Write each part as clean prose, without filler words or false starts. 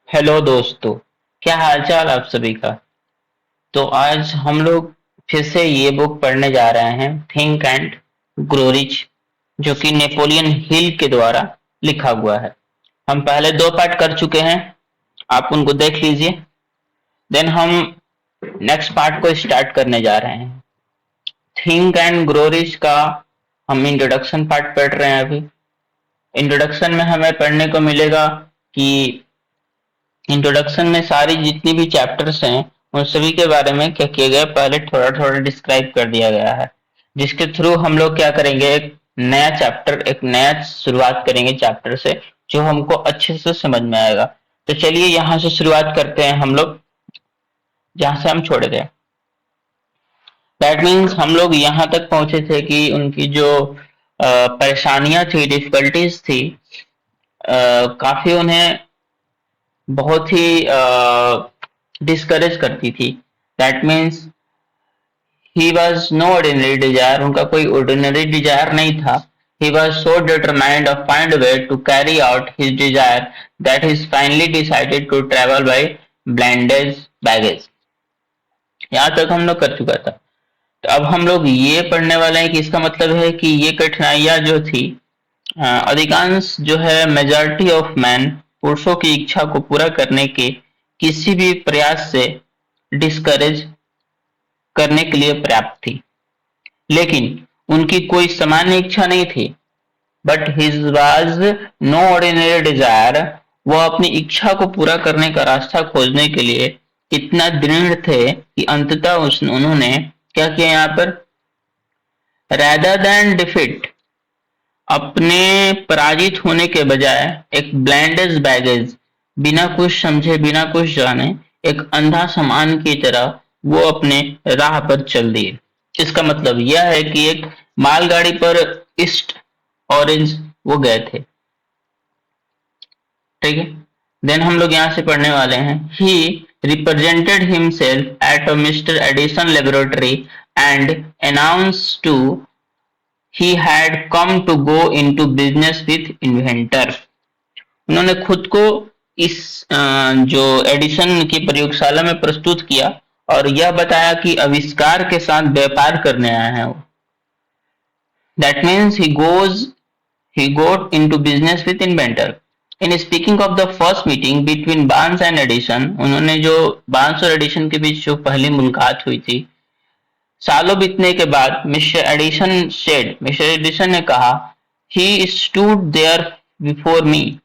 Hello दोस्तों। क्या हालचाल आप सभी का। तो आज हम लोग फिर से ये बुक पढ़ने जा रहे हैं, थिंक एंड ग्रो रिच, जो कि नेपोलियन हिल के द्वारा लिखा हुआ है। हम पहले दो पार्ट कर चुके हैं, आप उनको देख लीजिए। देन हम नेक्स्ट पार्ट को स्टार्ट करने जा रहे हैं। थिंक एंड ग्रो रिच का हम इंट्रोडक्शन पार्ट पढ़ रहे हैं अभी। इंट्रोडक्शन में हमें पढ़ने को मिलेगा कि इंट्रोडक्शन में सारी जितनी भी चैप्टर्स हैं उन सभी के बारे में क्या किया गया, पहले थोड़ा थोड़ा डिस्क्राइब कर दिया गया है, जिसके थ्रू हम लोग क्या करेंगे, एक नया चैप्टर, एक नया शुरुआत करेंगे चैप्टर से, जो हमको अच्छे से समझ में आएगा। तो चलिए यहाँ से शुरुआत करते हैं हम लोग जहां से हम छोड़े थे। दैट मीन्स हम लोग यहाँ तक पहुंचे थे कि उनकी जो परेशानियां थी, डिफिकल्टीज थी, काफी उन्हें बहुत ही डिस्करेज करती थी। That means he was no ordinary desire, उनका कोई ऑर्डिनरी डिजायर नहीं था। He was so determined of find way to carry out his desire that he finally decided to travel by blindage baggage. यहाँ तक हम लोग कर चुका था। तो अब हम लोग ये पढ़ने वाले हैं कि इसका मतलब है कि ये कठिनाइयां जो थी, अधिकांश जो है मेजॉरिटी ऑफ मैन, पुरुषों की इच्छा को पूरा करने के किसी भी प्रयास से डिस्करेज करने के लिए पर्याप्त थी। लेकिन उनकी कोई सामान्य इच्छा नहीं थी। But his was no ordinary desire, वो अपनी इच्छा को पूरा करने का रास्ता खोजने के लिए इतना दृढ़ थे कि अंततः उन्होंने क्या किया यहाँ पर, rather than defeat, अपने पराजित होने के बजाय एक ब्लाइंडेज बैगेज, बिना कुछ समझे बिना कुछ जाने, एक अंधा सामान की तरह वो अपने राह पर चल दिए। इसका मतलब यह है कि एक मालगाड़ी पर ईस्ट ऑरेंज वो गए थे। ठीक है। देन हम लोग यहाँ से पढ़ने वाले हैं, he represented himself at mister Edison laboratory and announce to he had come to go into business with inventor। उन्होंने खुद को इस जो एडिसन की प्रयोगशाला में प्रस्तुत किया और यह बताया कि आविष्कार के साथ व्यापार करने आए हैं वो। That means he got into business with inventor। In speaking of the first meeting between Barnes and Edison, उन्होंने जो बार्न्स और एडिसन के बीच जो पहली मुलाकात हुई थी, सालों बीतने के बाद मिस्टर एडिसन ने कहा, he stood there before me,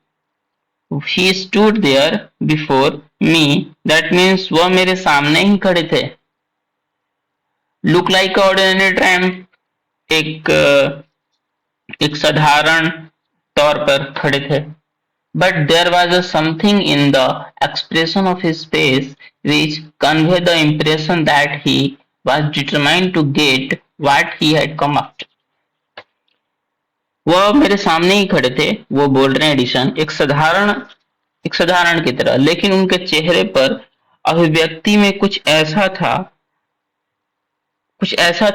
he stood there before me, that means वह मेरे सामने ही खड़े थे। लुक लाइक ऑर्डिनरी ट्रैम्प, एक एक साधारण तौर पर खड़े थे। But there was a something in the expression of his face which conveyed the impression that he was determined to get what he had come after। वह मेरे सामने ही खड़े थे, वो बोल रहे हैं एडिसन, एक साधारण की तरह, लेकिन उनके चेहरे पर अभिव्यक्ति में कुछ ऐसा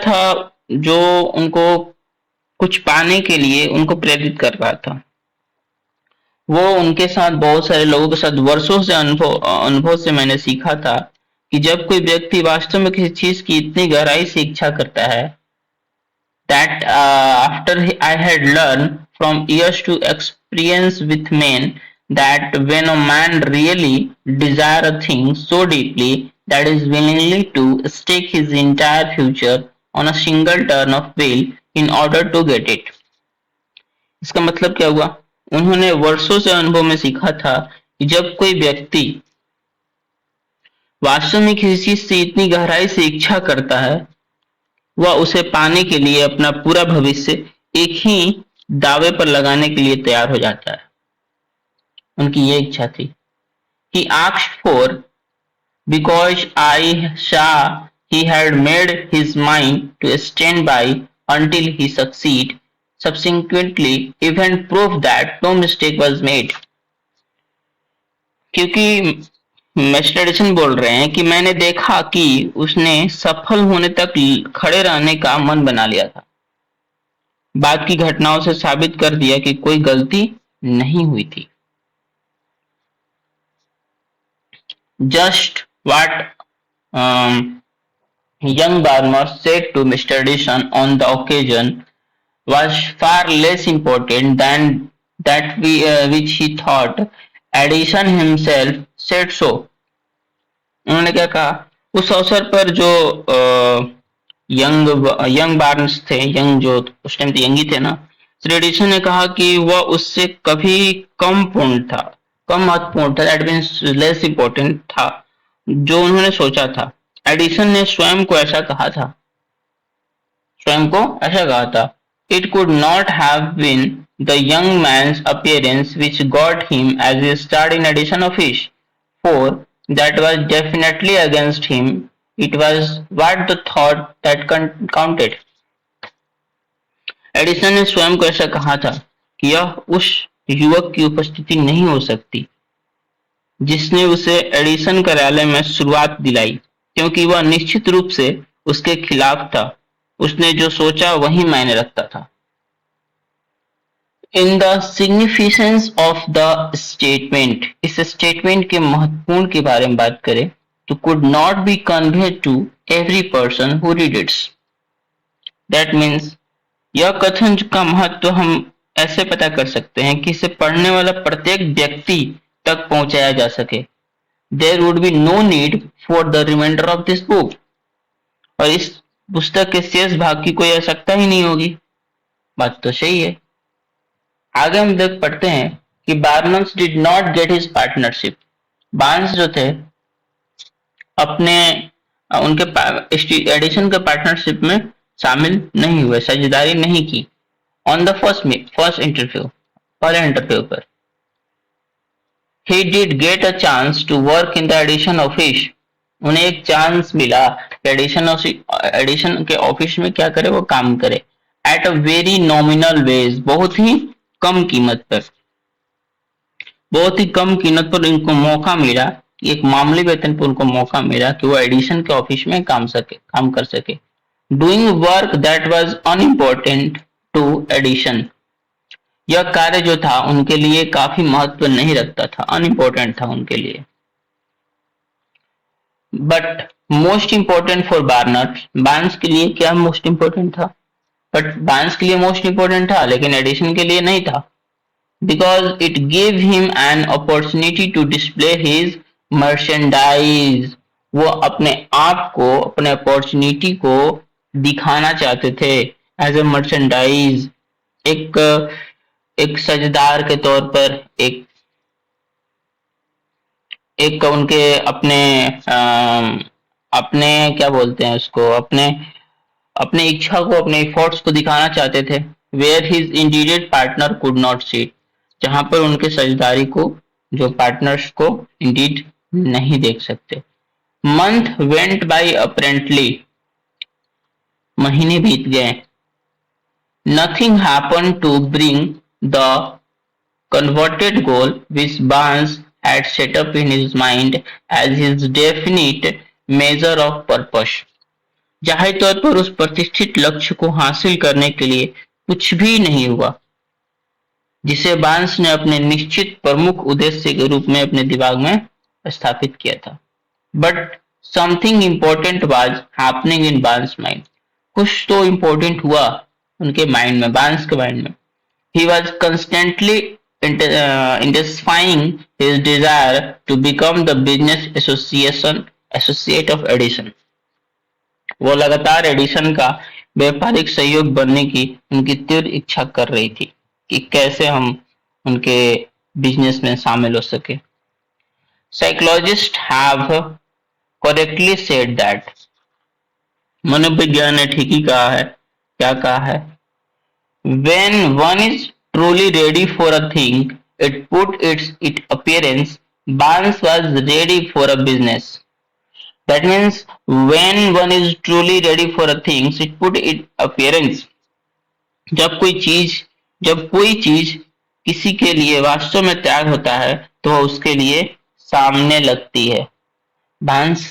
था जो उनको कुछ पाने के लिए उनको प्रेरित कर रहा था। वो उनके साथ बहुत सारे लोगों के साथ वर्षों से अनुभव से मैंने सीखा था कि जब कोई व्यक्ति वास्तव में किसी चीज की इतनी गहराई से इच्छा करता है, that after I had learned from years to experience with men, that when a man really desire a thing so deeply that is willingly to stake his entire future on a single turn of wheel in order to get it। इसका मतलब क्या हुआ, उन्होंने वर्षों से अनुभव में सीखा था कि जब कोई व्यक्ति वास्तव में किसी चीज से इतनी गहराई से इच्छा करता है, वह उसे पाने के लिए अपना पूरा भविष्य एक ही दावे पर लगाने के लिए तैयार हो जाता है। उनकी ये इच्छा थी। He asked for because I saw he had made his mind to stand by until he succeed, subsequently even proved that no mistake was made। क्योंकि मिस्टर एडिसन बोल रहे हैं कि मैंने देखा कि उसने सफल होने तक खड़े रहने का मन बना लिया था, बाद की घटनाओं से साबित कर दिया कि कोई गलती नहीं हुई थी। Just what young Barmer said to Mr. Edison on the occasion was far less important than which he thought. Edison himself said so. उन्होंने क्या कहा? उस अवसर पर जो यंग यंग बार्न्स थे, यंग जो उस टाइम तो यंग ही थे ना, श्री एडिसन ने कहा कि वह उससे कभी कम पूर्ण था, कम महत्वपूर्ण था, दैट मीन्स लेस इंपॉर्टेंट था जो उन्होंने सोचा था। एडिसन ने स्वयं को ऐसा कहा था, स्वयं को ऐसा कहा था। It could not have been the young man's appearance which got him as a star in Edison office, for that was definitely against him. It was what the thought that counted. Edison ने स्वयं को ऐसा कहा था कि यह उस युवक की उपस्थिति नहीं हो सकती जिसने उसे एडिसन कार्यालय में शुरुआत दिलाई, क्योंकि वह निश्चित रूप से उसके खिलाफ था। उसने जो सोचा वही मायने रखता था। In the significance of the statement, इस स्टेटमेंट के महत्वपूर्ण के बारे में बात करें तो could not be conveyed to every person who read its. That means यह कथन का महत्व हम ऐसे पता कर सकते हैं कि इसे पढ़ने वाला प्रत्येक व्यक्ति तक पहुंचाया जा सके। There would be no need for the reminder of this book, और इस पुस्तक के शेष भाग की कोई आवश्यकता ही नहीं होगी। बात तो सही है। आगे हम देख पढ़ते हैं कि Barnes did not get his partnership. Barnes जो थे अपने उनके एडिशन के पार्टनरशिप में शामिल नहीं हुए, साझेदारी नहीं की। ऑन द फर्स्ट इंटरव्यू, पहले इंटरव्यू पर ही did get a chance to work in the Edison office. उन्हें एक चांस मिला एडिशन के ऑफिस में क्या करे, वो काम करे। At a very nominal wage, बहुत ही कम कीमत पर, बहुत ही कम कीमत पर इनको मौका मिला, एक मामूली वेतन पर उनको मौका मिला कि वो एडिशन के ऑफिस में काम कर सके। Doing work that was unimportant to Edison, यह कार्य जो था उनके लिए काफी महत्व नहीं रखता था, अनइम्पोर्टेंट था उनके लिए। But most important for Barnes के लिए क्या मोस्ट इंपोर्टेंट था? बट बार्न्स के लिए मोस्ट इंपोर्टेंट था, लेकिन एडिशन के लिए नहीं था। Because it give him an opportunity to display his merchandise, वो अपने आप को, अपने अपॉर्चुनिटी को दिखाना चाहते थे एज ए मर्चेंडाइज, एक सजदार के तौर पर, एक उनके अपने क्या बोलते हैं उसको, अपने इच्छा को, अपने एफर्ट्स को दिखाना चाहते थे। Where his interior partner could not see, जहां पर उनके साझेदारी को, जो पार्टनर्स को इंडीड नहीं देख सकते। मंथ वेंट बाय अपेरेंटली, महीने बीत गए। Nothing happen to bring the converted goal which Barnes had set up in his mind as his definite measure of purpose, जाहिर तौर पर उस प्रतिष्ठित लक्ष्य को हासिल करने के लिए कुछ भी नहीं हुआ जिसे बार्न्स ने अपने निश्चित प्रमुख उद्देश्य के रूप में अपने दिमाग में स्थापित किया था। But something important was happening in Barnes mind, कुछ तो इंपॉर्टेंट हुआ उनके माइंड में, बार्न्स के माइंड में। He was constantly intensifying his desire to become the business associate of Edison. वो लगातार एडिशन का व्यापारिक सहयोग बनने की उनकी तीव्र इच्छा कर रही थी कि कैसे हम उनके बिजनेस में शामिल हो सके। Psychologists have correctly said that, मनोविज्ञान ने ठीक ही कहा है, क्या कहा है? When one is truly ready for a thing, it put its appearance. Barnes was ready for a business. That means when one is truly ready for a thing, it put its appearance. जब कोई चीज किसी के लिए वास्तव में तैयार होता है तो वह उसके लिए सामने लगती है। बार्न्स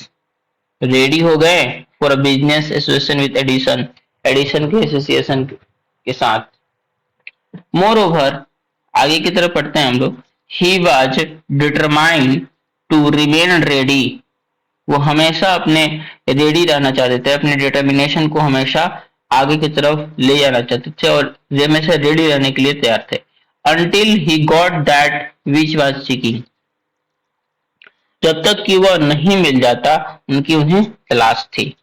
रेडी हो गए for a business association with Edison के एसोसिएशन के साथ। मोर ओवर, आगे की तरफ पढ़ते हैं हम लोग। He was determined to remain ready, वो हमेशा अपने रेडी रहना चाहते थे, अपने डिटर्मिनेशन को हमेशा आगे की तरफ ले जाना चाहते थे और हमेशा रेडी रहने के लिए तैयार थे। Until he got that which was seeking, जब तक कि वह नहीं मिल जाता उनकी उन्हें तलाश थी।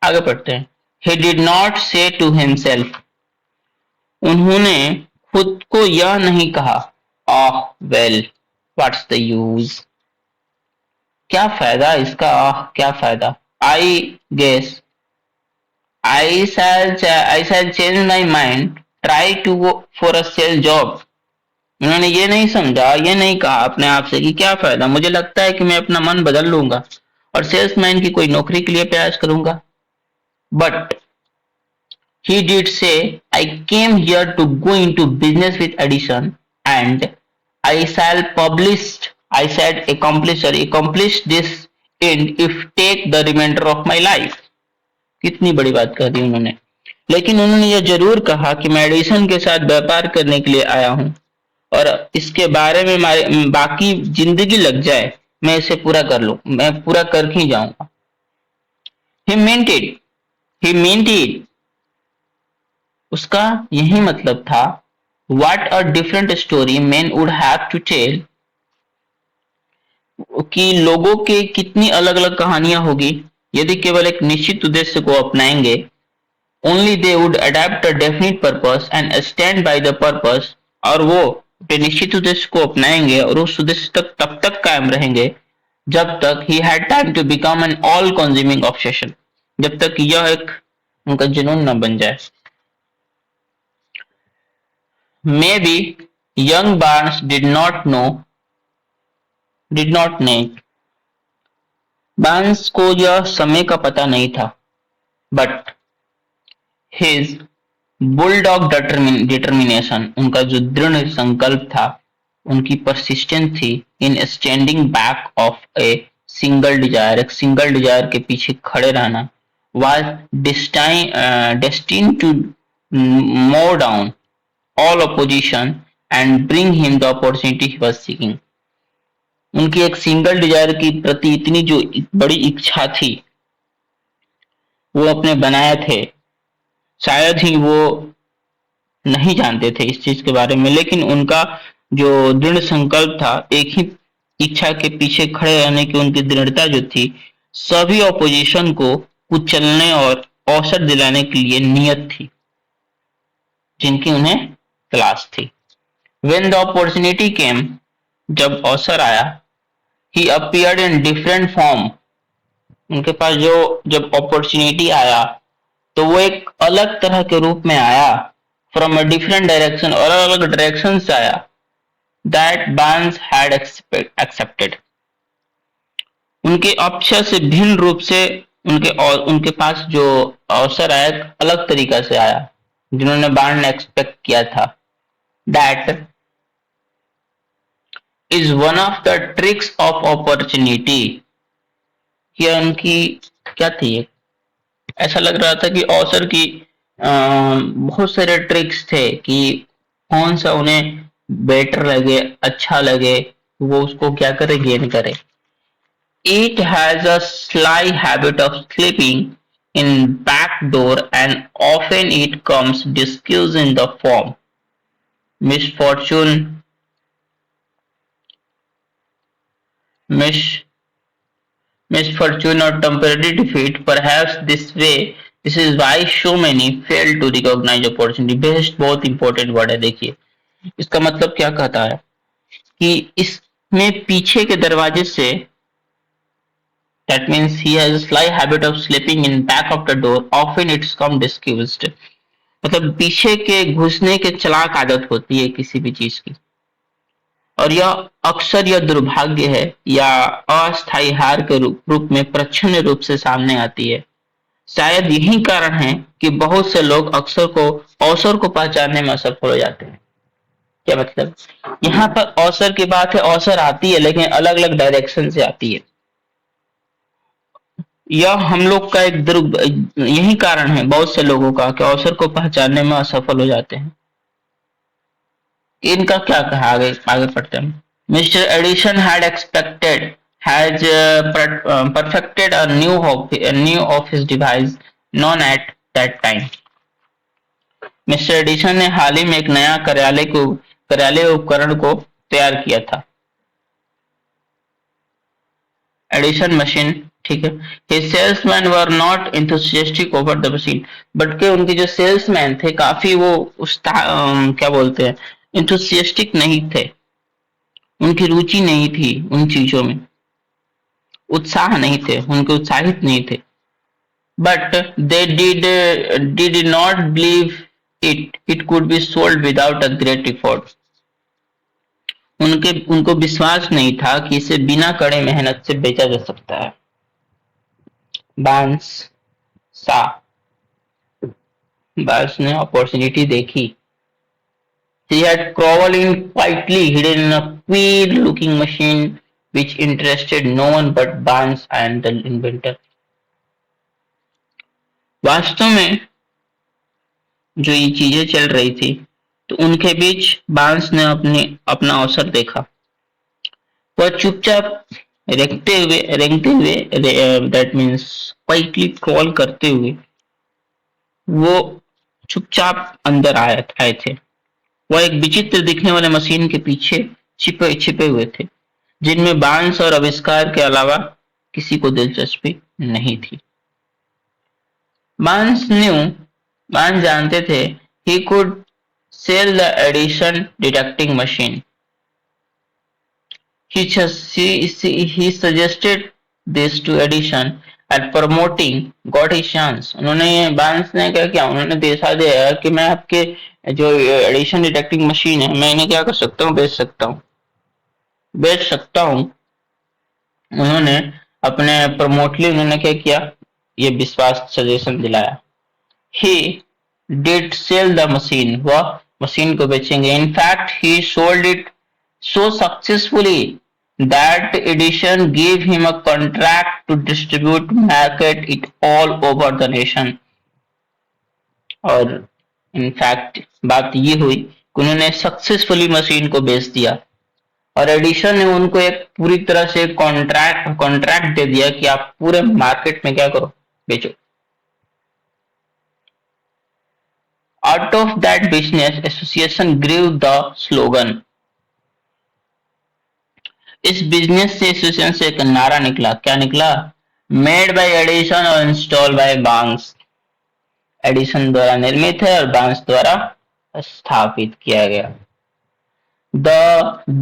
आगे पढ़ते हैं। He did not say to himself, उन्होंने खुद को यह नहीं कहा, ah well what's the use, क्या फायदा इसका, आह क्या फायदा, I guess I shall change my mind, try to go for a sales job। उन्होंने ये नहीं समझा, ये नहीं कहा अपने आप से कि क्या फायदा, मुझे लगता है कि मैं अपना मन बदल लूंगा और सेल्समैन की कोई नौकरी के लिए प्रयास करूंगा। But he did say, I came here to go into business with Edison and I shall accomplish this end if take the remainder of my life। कितनी बड़ी बात कह दी उन्होंने। लेकिन उन्होंने यह जरूर कहा कि मैं एडिसन के साथ व्यापार करने के लिए आया हूं और इसके बारे में बाकी जिंदगी लग जाए मैं इसे पूरा कर लूं, मैं पूरा कर ही जाऊंगा। He meant it, उसका यही मतलब था। What a different story men would have to tell, कि लोगों के कितनी अलग अलग कहानियां होगी यदि केवल एक निश्चित उद्देश्य को अपनाएंगे। Only they would adapt a definite purpose and stand by the purpose, और वो अपने निश्चित उद्देश्य को अपनाएंगे और उस उद्देश्य तक तब तक कायम रहेंगे जब तक he had time to become an all consuming obsession, जब तक यह एक उनका जुनून न बन जाए। Maybe young Barnes did not know, बांस को यह समय का पता नहीं था, बट हिज बुलडॉग डिटर्मिनेशन, उनका जो दृढ़ संकल्प था, उनकी परसिस्टेंस थी in standing back of a single desire, एक सिंगल डिजायर के पीछे खड़े रहना, was destined to mow down all opposition and bring him the opportunity he was seeking. उनकी एक सिंगल डिजायर की प्रति इतनी जो बड़ी इच्छा थी वो अपने बनाए थे, शायद ही वो नहीं जानते थे इस चीज के बारे में, लेकिन उनका जो दृढ़ संकल्प था, एक ही इच्छा के पीछे खड़े रहने की उनकी दृढ़ता जो थी, सभी ऑपोजिशन को कुचलने और अवसर दिलाने के लिए नियत थी जिनकी उन्हें तलाश थी। When the opportunity came, जब अवसर आया, he appeared in different form, उनके पास जो जब अपॉर्चुनिटी आया तो वो एक अलग तरह के रूप में आया, फ्रॉम अ डिफरेंट डायरेक्शन, और अलग अलग डायरेक्शन से आया, दैट बार्न्स हैड एक्सेप्टेड, उनके अपेक्षा से भिन्न रूप से उनके पास जो अवसर आया अलग तरीका से आया जिन्होंने बार्न ने एक्सपेक्ट किया था। That is one of the tricks of opportunity, यह उनकी क्या थी, ऐसा लग रहा था कि अवसर की बहुत सारे ट्रिक्स थे कि कौन सा उन्हें बेटर लगे, अच्छा लगे, वो उसको क्या करे, गेन करे। It has a sly habit of slipping in back door and often it comes disguised in the form misfortune, misfortune or temporary defeat। Perhaps this is why so many fail to recognize opportunity। Best बहुत important word है, देखिए इसका मतलब क्या कहता है कि इसमें पीछे के दरवाजे से, that means he has a sly habit of slipping in back of the door, often it's come disguised, मतलब पीछे के घुसने के चालाक आदत होती है किसी भी चीज की, और यह अक्सर यह दुर्भाग्य है या अस्थायी हार के रूप में प्रच्छन्न रूप से सामने आती है। शायद यही कारण है कि बहुत से लोग अवसर को पहचानने में असफल हो जाते हैं। क्या मतलब, यहाँ पर अवसर की बात है, अवसर आती है लेकिन अलग अलग डायरेक्शन से आती है। यह हम लोग का यही कारण है बहुत से लोगों का कि अवसर को पहचानने में असफल हो जाते हैं। इनका क्या कहा, आगे पढ़ते हैं। Mr. Edison has perfected a new office device known at that time. Mister Edison ने हाल ही में एक नया कार्यालय उपकरण को तैयार किया था, एडिशन मशीन। ठीक है। His salesmen were not enthusiastic over the machine, but के उनके जो सेल्समैन थे काफी वो क्या बोलते हैं, इंथुसियास्टिक नहीं थे, उनकी रुचि नहीं थी उन चीजों में, उत्साह नहीं थे, उनके उत्साहित नहीं थे। But they did not believe it could be sold without a great effort. उनको विश्वास नहीं था कि इसे बिना कड़े मेहनत से बेचा जा सकता है। बांस सा बांस ने अपॉर्चुनिटी देखी। He had crawled in quietly, hidden in a queer looking machine which interested no one but Barnes and the inventor. वास्तव में जो ये चीजें चल रही थी तो उनके बीच बांस ने अपना अवसर देखा। वह चुपचाप रेंगते हुए दैट मीन्स क्वाइटली क्रॉल करते हुए वो चुपचाप अंदर आए थे। वह एक विचित्र दिखने वाले मशीन के पीछे छिपे हुए थे, जिनमें बांस और आविष्कार के अलावा किसी को दिलचस्पी नहीं थी। बांस जानते थे he could sell the Edison detecting machine. He suggested this to Edison and promoting got his chance. उन्होंने बांस ने क्या किया, उन्होंने दिखा दिया कि मैं आपके जो एडिशन डिटेक्टिंग मशीन है मैं इन्हें क्या कर सकता हूँ, बेच सकता हूँ। उन्होंने अपने प्रमोटली उन्होंने क्या किया, ये विश्वास सजेशन दिलाया। He did sell the machine, वह मशीन को बेचेंगे। In fact, he sold it so successfully that Edison gave him a contract to market it all over the nation. और इनफैक्ट बात ये हुई कि उन्होंने सक्सेसफुली मशीन को बेच दिया और एडिशन ने उनको एक पूरी तरह से कॉन्ट्रैक्ट दे दिया कि आप पूरे मार्केट में क्या करो, बेचो। Out of that business association grew the slogan. इस बिजनेस से एसोसिएशन से एक नारा निकला। क्या निकला? मेड बाय एडिशन और इंस्टॉल बाय बांस। एडिशन द्वारा निर्मित है और बांस द्वारा स्थापित किया गया। The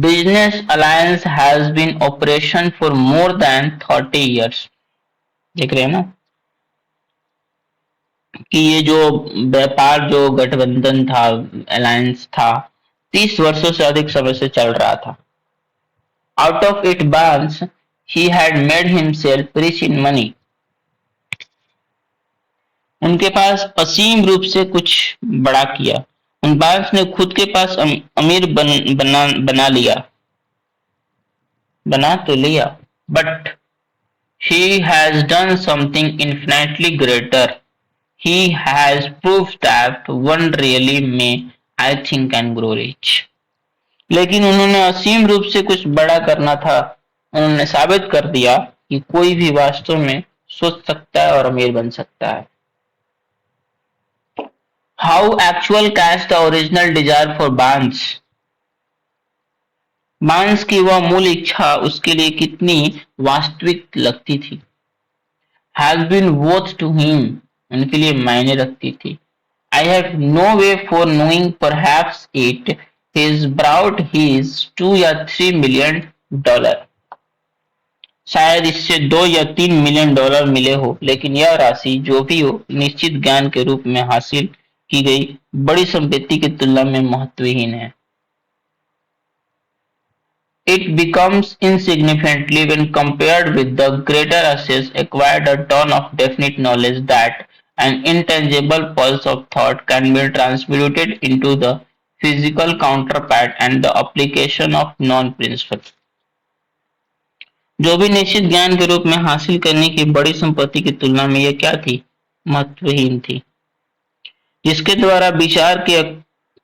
business alliance has been operation for more than 30 years. देख रहे हैं ना कि ये जो व्यापार जो गठबंधन था, अलायंस था, 30 वर्षों से अधिक समय से चल रहा था। Out of it Barnes, he had made himself rich in money. उनके पास असीम रूप से कुछ बड़ा किया। उन बार्न्स ने खुद के पास अमीर बना तो लिया, but he has done something infinitely greater. He has proved that one really may, I think, can grow rich. लेकिन उन्होंने असीम रूप से कुछ बड़ा करना था। उन्होंने साबित कर दिया कि कोई भी वास्तव में सोच सकता है और अमीर बन सकता है। How actual cash the original desire for Barnes. बांस की वह मूल इच्छा उसके लिए कितनी वास्तविक लगती थी। Has been worth to him, उनके लिए मायने रखती थी। I have no way for knowing, perhaps it has brought his $2 या $3 million. शायद इससे $2 या $3 मिलियन मिले हो, लेकिन यह राशि जो भी हो निश्चित ज्ञान के रूप में हासिल की गई बड़ी संपत्ति की तुलना में महत्वहीन है। It becomes insignificantly when compared with the greater assets acquired a ton of definite knowledge that an intangible pulse of thought can be transmuted into the physical counterpart and the application of non-principle. जो भी निश्चित ज्ञान के रूप में हासिल करने की बड़ी संपत्ति की तुलना में यह क्या थी? महत्वहीन थी, जिसके द्वारा विचार के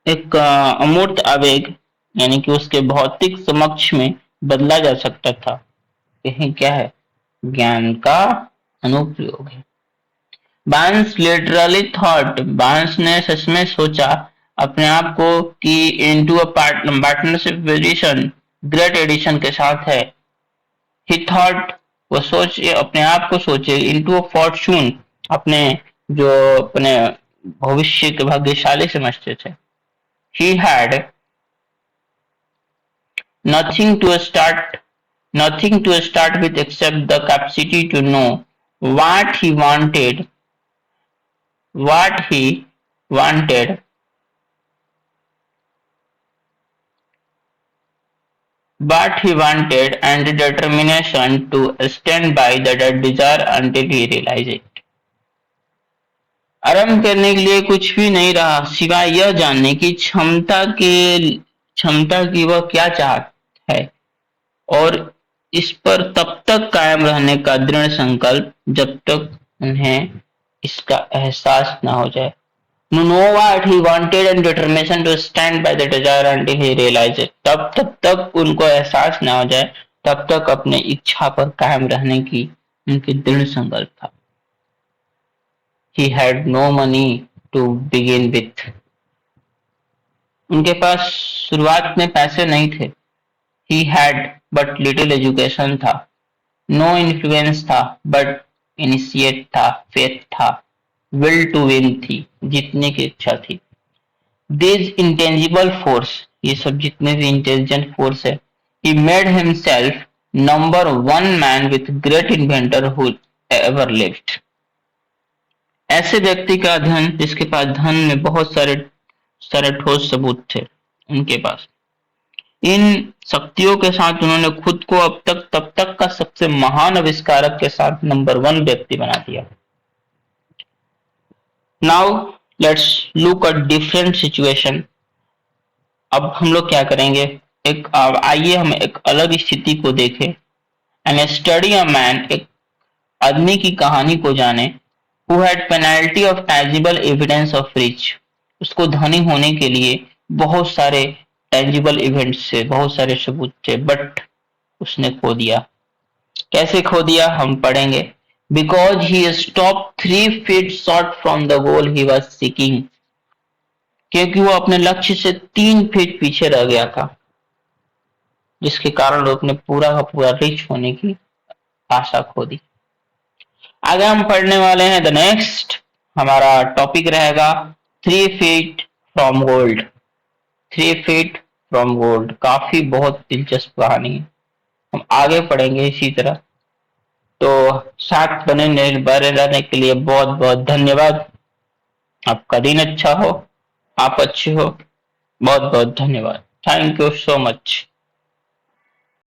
एक अमूर्त आवेग यानी कि उसके भौतिक समक्ष में बदला जा सकता था। यही क्या है? ज्ञान का अनुप्रयोग है। बांस लिटरली थॉट, बांस ने सच में सोचा अपने आप को कि into a partnership Edison, great Edison के साथ है। ही थॉट, वो सोचे अपने आप को सोचे, इनटू अ फॉर्चून, अपने जो अपने भविष्य के भाग्यशाली समझते थे। He had nothing to start nothing to start with except the capacity to know what he wanted what he wanted and the determination to stand by that desire until he realized it. आरंभ करने के लिए कुछ भी नहीं रहा सिवाय यह जानने की क्षमता की वह क्या चाहता है, और इस पर तब तक कायम रहने का दृढ़ संकल्प जब तक उन्हें इसका एहसास न हो जाए। To know what he wanted and determination to stand by the desire until he realized it. तब तक उनको एहसास न हो जाए, तब तक अपने इच्छा पर कायम रहने की उनकी दृढ़ संकल्प था। He had no money to begin with. उनके पास शुरुआत में पैसे नहीं थे। He had but little education था। No influence था but initiate था, faith था, will to win थी, जीतने की इच्छा थी। These intangible force, ये सब जितने भी इंटेलिजेंट फोर्स है, he made himself number one man with great inventor who ever lived. ऐसे व्यक्ति का धन जिसके पास धन में बहुत सारे ठोस सबूत थे उनके पास। इन शक्तियों के साथ उन्होंने खुद को तब तक का सबसे महान आविष्कारक के साथ नंबर वन व्यक्ति बना दिया। Now let's look at different situation. अब हम लोग क्या करेंगे, आइए हम एक अलग स्थिति को देखें। एंड स्टडी अ मैन, एक आदमी की कहानी को जाने, who had penalty of tangible evidence of rich, उसको धनी होने के लिए बहुत सारे tangible events से बहुत सारे सबूत थे, बट उसने खो दिया। कैसे खो दिया हम पढ़ेंगे। Because he stopped 3 feet short from the goal he was seeking, क्योंकि वो अपने लक्ष्य से 3 फीट पीछे रह गया था, जिसके कारण वो अपने पूरा का पूरा रिच होने की आशा खो दी। आगे हम पढ़ने वाले हैं द नेक्स्ट, हमारा टॉपिक रहेगा 3 feet from gold. 3 feet from gold काफी बहुत दिलचस्प कहानी है, हम आगे पढ़ेंगे इसी तरह। तो साथ बने रहने के लिए बहुत बहुत धन्यवाद। आपका दिन अच्छा हो, आप अच्छे हो, बहुत बहुत धन्यवाद। Thank you so much.